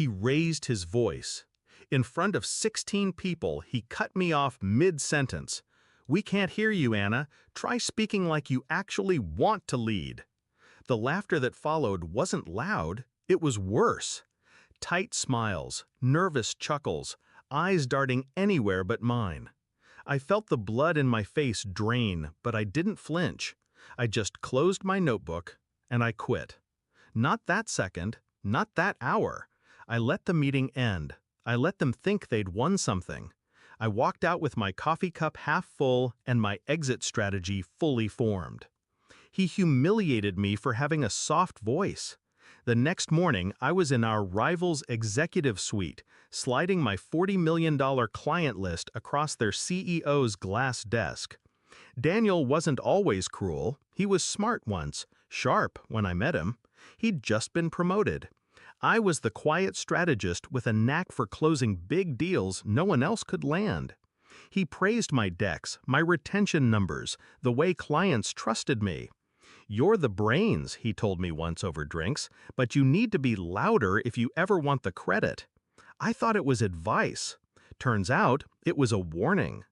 He raised his voice. In front of 16 people, he cut me off mid-sentence. "We can't hear you, Anna. Try speaking like you actually want to lead." The laughter that followed wasn't loud, it was worse. Tight smiles, nervous chuckles, eyes darting anywhere but mine. I felt the blood in my face drain, but I didn't flinch. I just closed my notebook, and I quit. Not that second, not that hour. I let the meeting end. I let them think they'd won something. I walked out with my coffee cup half full and my exit strategy fully formed. He humiliated me for having a soft voice. The next morning, I was in our rival's executive suite, sliding my $40 million client list across their CEO's glass desk. Daniel wasn't always cruel. He was smart once, sharp when I met him. He'd just been promoted. I was the quiet strategist with a knack for closing big deals no one else could land. He praised my decks, my retention numbers, the way clients trusted me. "You're the brains," he told me once over drinks, "but you need to be louder if you ever want the credit." I thought it was advice. Turns out, it was a warning.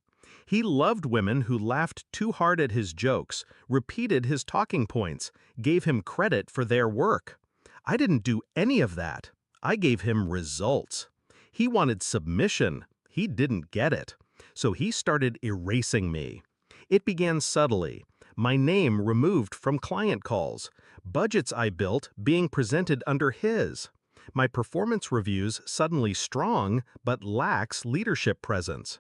He loved women who laughed too hard at his jokes, repeated his talking points, gave him credit for their work. I didn't do any of that. I gave him results. He wanted submission. He didn't get it. So he started erasing me. It began subtly. My name removed from client calls. Budgets I built being presented under his. My performance reviews suddenly strong, but lax leadership presence.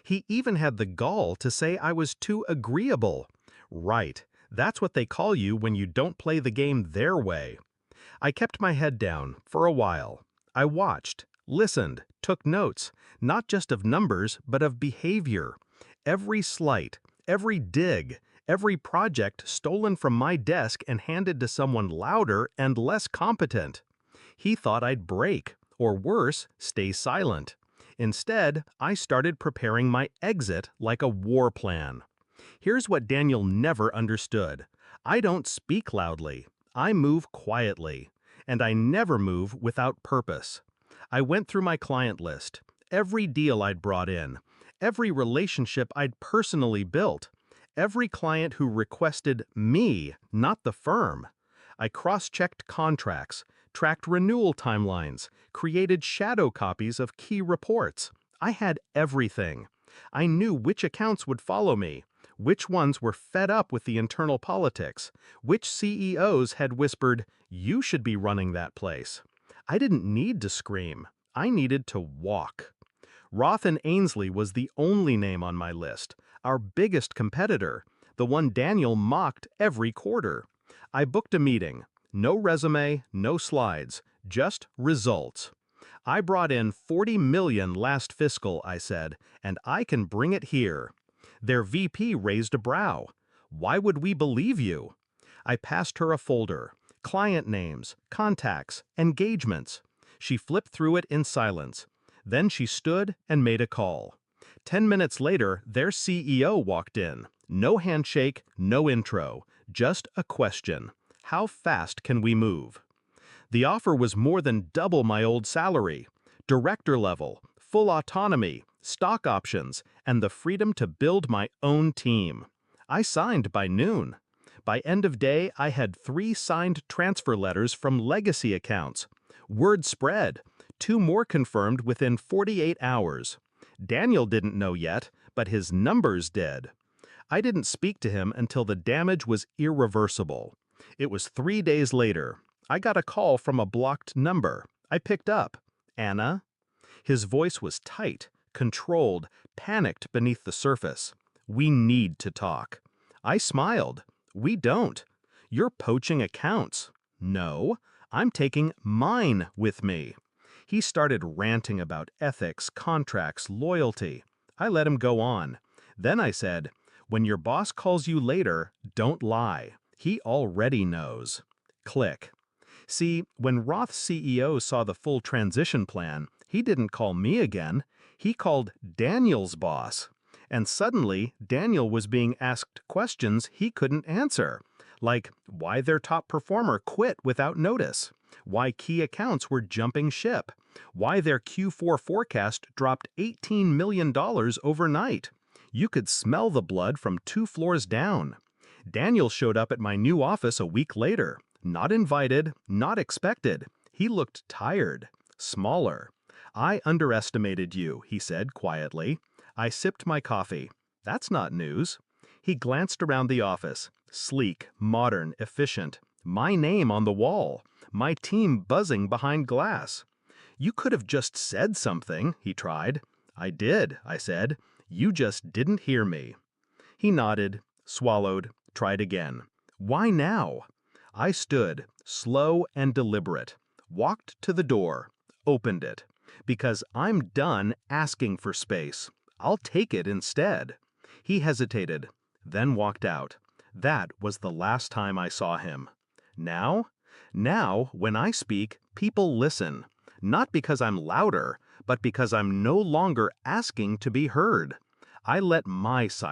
He even had the gall to say I was too agreeable. Right, that's what they call you when you don't play the game their way. I kept my head down for a while. I watched, listened, took notes, not just of numbers, but of behavior. Every slight, every dig, every project stolen from my desk and handed to someone louder and less competent. He thought I'd break, or worse, stay silent. Instead, I started preparing my exit like a war plan. Here's what Daniel never understood. I don't speak loudly. I move quietly. And I never move without purpose. I went through my client list, every deal I'd brought in, every relationship I'd personally built, every client who requested me, not the firm. I cross-checked contracts, tracked renewal timelines, created shadow copies of key reports. I had everything. I knew which accounts would follow me, which ones were fed up with the internal politics, which CEOs had whispered, "You should be running that place." I didn't need to scream. I needed to walk. Roth and Ainsley was the only name on my list, our biggest competitor, the one Daniel mocked every quarter. I booked a meeting. No resume, no slides, just results. I brought in $40 million last fiscal, I said, and I can bring it here. Their VP raised a brow. "Why would we believe you?" I passed her a folder, client names, contacts, engagements. She flipped through it in silence. Then she stood and made a call. 10 minutes later, their CEO walked in. No handshake, no intro, just a question. How fast can we move? The offer was more than double my old salary. Director level, full autonomy, stock options, and the freedom to build my own team. I signed by noon. By end of day, I had 3 signed transfer letters from legacy accounts. Word spread. 2 more confirmed within 48 hours. Daniel didn't know yet, but his numbers did. I didn't speak to him until the damage was irreversible. It was 3 days later. I got a call from a blocked number. I picked up. "Anna?" His voice was tight, controlled, panicked beneath the surface. "We need to talk." I smiled. "We don't. You're poaching accounts." "No, I'm taking mine with me." He started ranting about ethics, contracts, loyalty. I let him go on. Then I said, "When your boss calls you later, don't lie. He already knows." Click. See, when Roth's CEO saw the full transition plan, he didn't call me again. He called Daniel's boss. And suddenly, Daniel was being asked questions he couldn't answer, like why their top performer quit without notice, why key accounts were jumping ship, why their Q4 forecast dropped $18 million overnight. You could smell the blood from 2 floors down. Daniel showed up at my new office a week later. Not invited, not expected. He looked tired, smaller. "I underestimated you," he said quietly. I sipped my coffee. That's not news. He glanced around the office. Sleek, modern, efficient. My name on the wall. My team buzzing behind glass. "You could have just said something," he tried. "I did," I said. "You just didn't hear me." He nodded, swallowed, tried again. "Why now?" I stood, slow and deliberate, walked to the door, opened it. "Because I'm done asking for space. I'll take it instead." He hesitated, then walked out. That was the last time I saw him. Now? Now, when I speak, people listen. Not because I'm louder, but because I'm no longer asking to be heard. I let my silence